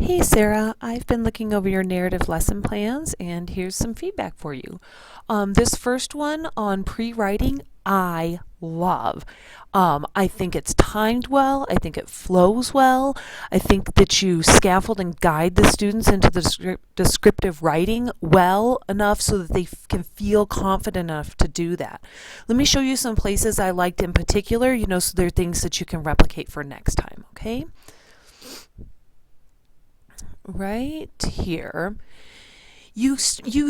Hey Sarah, I've been looking over your narrative lesson plans and here's some feedback for you. This first one on pre-writing, I love. I think it's timed well. I think it flows well. I think that you scaffold and guide the students into the descriptive writing well enough so that they can feel confident enough to do that. Let me show you some places I liked in particular, so there are things that you can replicate for next time, okay? Right here, you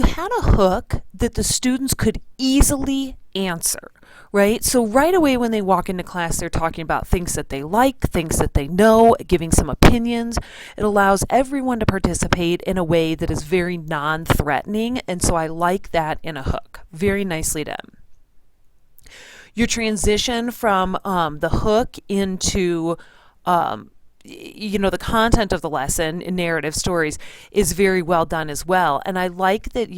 had a hook that the students could easily answer, right? So right away when they walk into class, they're talking about things that they like, things that they know, giving some opinions. It allows everyone to participate in a way that is very non-threatening, and so I like that in a hook. Very nicely done. Your transition from the hook into the content of the lesson in narrative stories is very well done as well. And I like that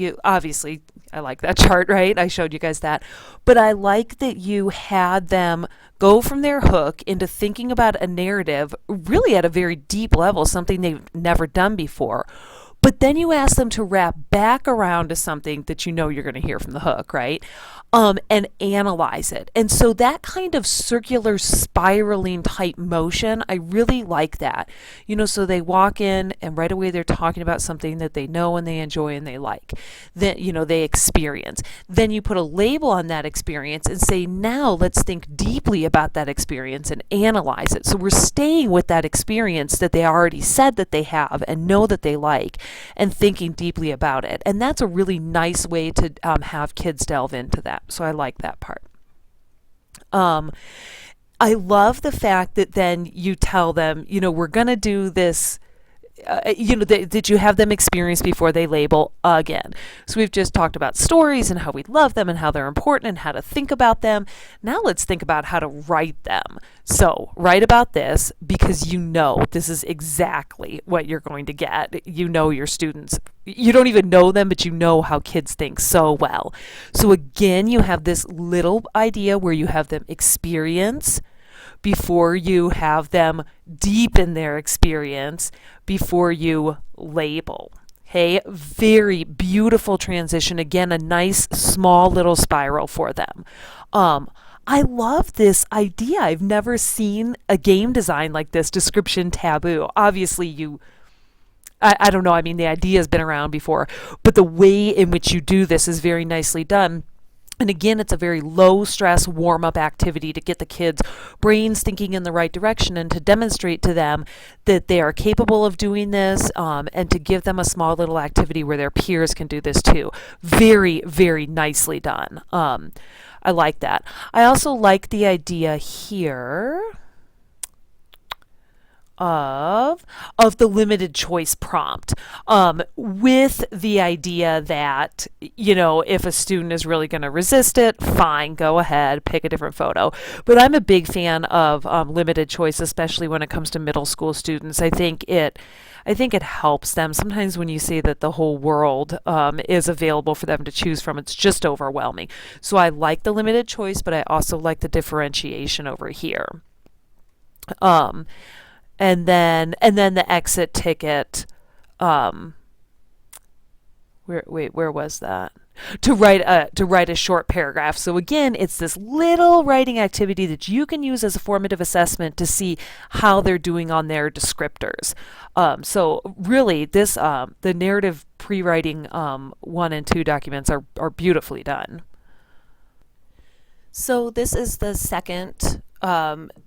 I like that chart, right? I showed you guys that. But I like that you had them go from their hook into thinking about a narrative really at a very deep level, something they've never done before. But then you ask them to wrap back around to something that you're going to hear from the hook, right? And analyze it. And so that kind of circular spiraling type motion, I really like that. So they walk in and right away they're talking about something that they know and they enjoy and they like. Then, they experience. Then you put a label on that experience and say, now let's think deeply about that experience and analyze it. So we're staying with that experience that they already said that they have and know that they like, and thinking deeply about it. And that's a really nice way to have kids delve into that. So I like that part. I love the fact that then you tell them, we're going to do this, that you have them experience before they label again. So we've just talked about stories and how we love them and how they're important and how to think about them. Now let's think about how to write them. So write about this because this is exactly what you're going to get. Your students. You don't even know them, but you know how kids think so well. So again, you have this little idea where you have them experience before you have them deepen their experience, before you label. Okay, very beautiful transition. Again, a nice small little spiral for them. I love this idea. I've never seen a game design like this, description taboo. Obviously, I don't know, I mean, the idea has been around before, but the way in which you do this is very nicely done. And again, it's a very low stress warm up activity to get the kids' brains thinking in the right direction and to demonstrate to them that they are capable of doing this, and to give them a small little activity where their peers can do this too. Very, very nicely done. I like that. I also like the idea here of the limited choice prompt, with the idea that if a student is really going to resist it, fine, go ahead, pick a different photo. But I'm a big fan of limited choice, especially when it comes to middle school students. I think it helps them. Sometimes when you say that the whole world is available for them to choose from, it's just overwhelming. So I like the limited choice, but I also like the differentiation over here. And then the exit ticket, where was that? To write a short paragraph. So again, it's this little writing activity that you can use as a formative assessment to see how they're doing on their descriptors. So really, the narrative pre-writing 1 and 2 documents are beautifully done. So this is the second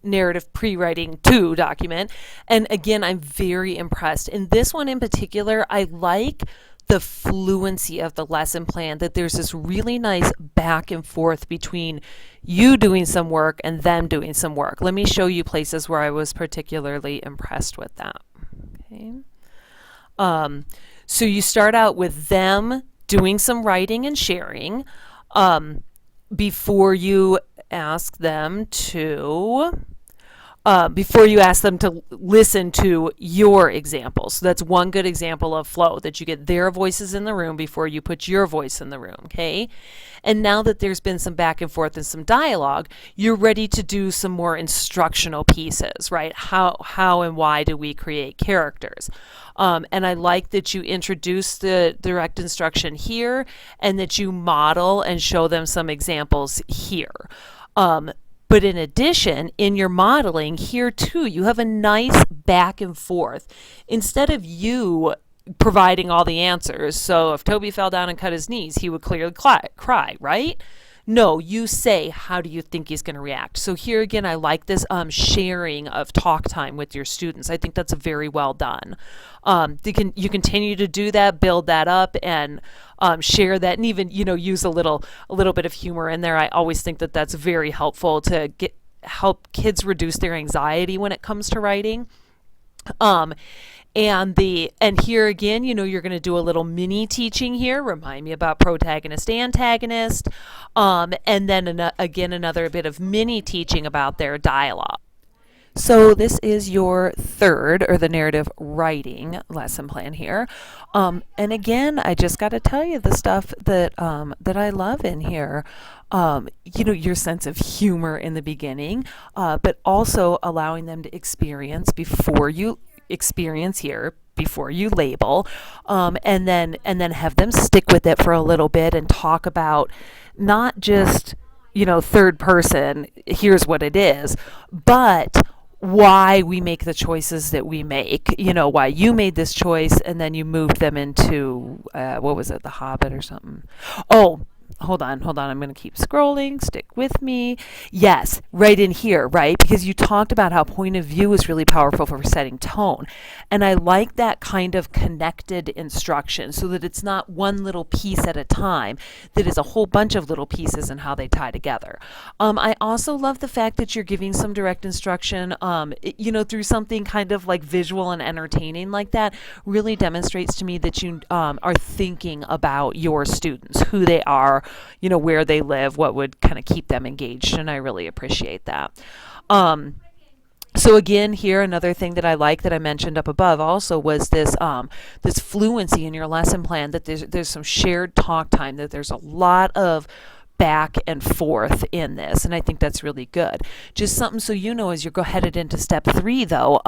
narrative pre-writing 2 document, and again, I'm very impressed. In this one in particular, I like the fluency of the lesson plan, that there's this really nice back and forth between you doing some work and them doing some work. Let me show you places where I was particularly impressed with that. Okay. So you start out with them doing some writing and sharing, before you ask them to before you ask them to listen to your examples. So that's one good example of flow, that you get their voices in the room before you put your voice in the room, okay? And now that there's been some back and forth and some dialogue, you're ready to do some more instructional pieces, right? How and why do we create characters? And I like that you introduce the direct instruction here and that you model and show them some examples here. But in addition, in your modeling here too, you have a nice back and forth. Instead of you providing all the answers, so if Toby fell down and cut his knees, he would clearly cry, right? No, you say, how do you think he's going to react? So here again, I like this sharing of talk time with your students. I think that's very well done. You continue to do that, build that up, and share that, and even use a little bit of humor in there. I always think that that's very helpful to help kids reduce their anxiety when it comes to writing. And here again, you're going to do a little mini teaching here. Remind me about protagonist, antagonist, and then again another bit of mini teaching about their dialogue. So this is your third, or the narrative writing lesson plan here. And again, I just got to tell you the stuff that I love in here. Your sense of humor in the beginning, but also allowing them to experience before you label, and then have them stick with it for a little bit and talk about not just third person, here's what it is, but why we make the choices that we make, why you made this choice, and then you moved them into what was it, The Hobbit or something. Oh, hold on, I'm going to keep scrolling, stick with me. Yes, right in here, right? Because you talked about how point of view is really powerful for setting tone. And I like that kind of connected instruction, so that it's not one little piece at a time, that is a whole bunch of little pieces and how they tie together. I also love the fact that you're giving some direct instruction, through something kind of like visual and entertaining like that. Really demonstrates to me that you are thinking about your students, who they are, where they live, what would kind of keep them engaged, and I really appreciate that. So again, here another thing that I like that I mentioned up above also was this this fluency in your lesson plan, that there's some shared talk time, that there's a lot of back and forth in this, and I think that's really good. Just something so as you're headed into step 3 though,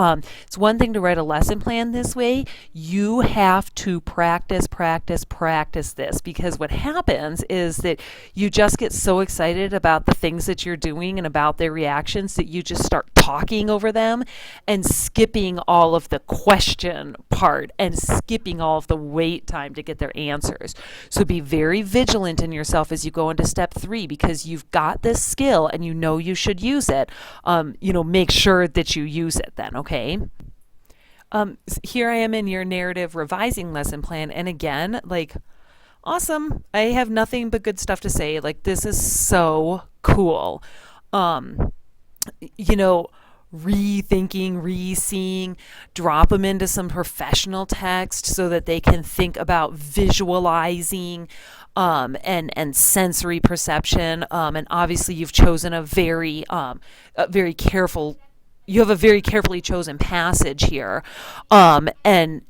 it's one thing to write a lesson plan this way. You have to practice this, because what happens is that you just get so excited about the things that you're doing and about their reactions that you just start talking over them and skipping all of the question part and skipping all of the wait time to get their answers. So be very vigilant in yourself as you go into step 3, because you've got this skill and you should use it. Make sure that you use it then, okay? Here I am in your narrative revising lesson plan, and again, awesome. I have nothing but good stuff to say. This is so cool. Rethinking, re-seeing, drop them into some professional text so that they can think about visualizing and sensory perception. And obviously you've chosen a very carefully chosen passage here. And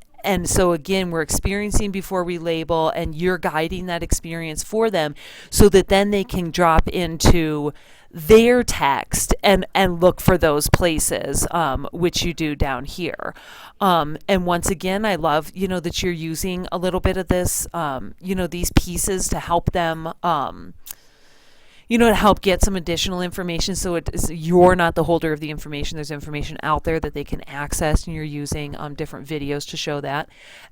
so again, we're experiencing before we label, and you're guiding that experience for them so that then they can drop into their text and look for those places, which you do down here. And once again, I love, that you're using a little bit of this, these pieces to help them, to help get some additional information, so you're not the holder of the information. There's information out there that they can access, and you're using different videos to show that.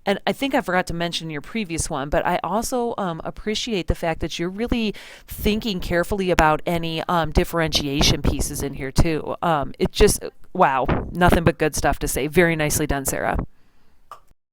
And I think I forgot to mention your previous one, but I also appreciate the fact that you're really thinking carefully about any differentiation pieces in here too. It just, wow, nothing but good stuff to say. Very nicely done, Sarah.